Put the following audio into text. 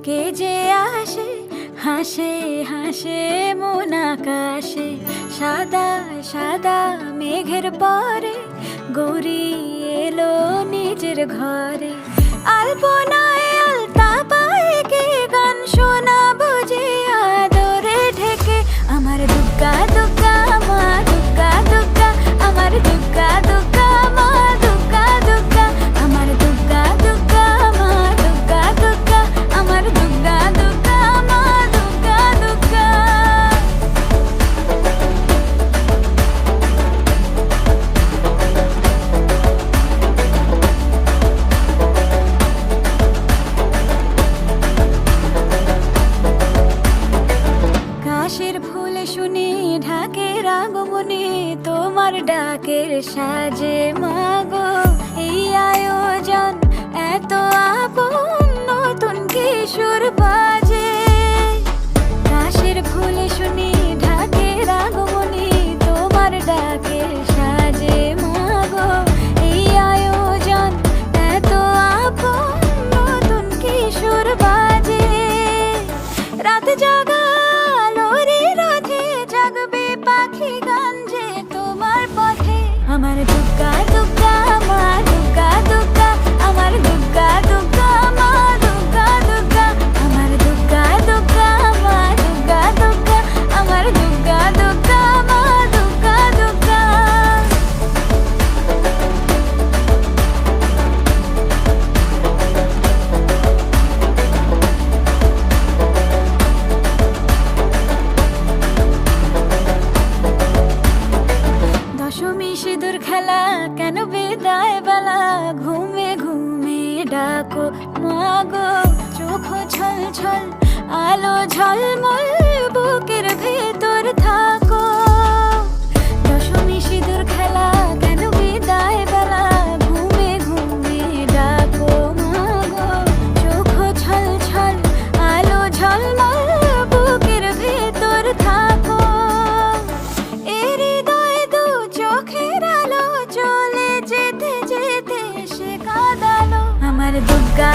কে যে আসে হাসে হাসে মন আকাশে, সাদা সাদা মেঘের পরে গৌরী এলো নিজের ঘরে। আলপনায় আলতা পায়ে কে গান শোনাবো যে আদরে ঢেকে। আমার দুগ্গা দুগ্গা মা দুগ্গা দুগ্গা, আমার দুগ্গা দুগ্গা মা দুগ্গা দুগ্গা, আমার দুগ্গা দুগ্গা মা দুগ্গা দুগ্গা, আমার দুগ্গা দুগ্গা মা দুগ্গা দুগ্গা। কাশের ফুল শুনি ঢাকের আগমনে, তোমার ডাকের সাজে মাগো এই আয়োজন এত আপন, নতুন কিশোর বাজে। কাশের ফুল শুনি ঢাকের আগমনে, তোমার ডাকের সাজে মাগো এই আয়োজন এত আপন, নতুন কিশোর বাজে। রাত জাগা জাগবে পাখি গান যে তোমার পথে। আমার দুগ্গা দুগ্গা মা দুগ্গা দুগ্গা, আমার দুগ্গা দুগ্গা মা দুগ্গা দুগ্গা, আমার দুগ্গা দুগ্গা মা দুগ্গা দুগ্গা, আমার দুগ্গা দুগ্গা মা দুগ্গা দুগ্গা। দশমী সিঁদুর খেলা কেন বিদায় বেলা, ঘুমে ঘুমে ডাকো মাগো চোখ ছল ছল আলো ঝলমল বুকের ভেতর থাকো। দশমী সিঁদুর খেলা কেন বিদায় বেলা, ঘুমে ঘুমে ডাকো মাগো চোখ ছল ছল আলো ঝলমল বুকের ভেতর থাকো। চোখের আলো চলে যেতে যেতে সে কাঁদালো। আমার দুগ্গা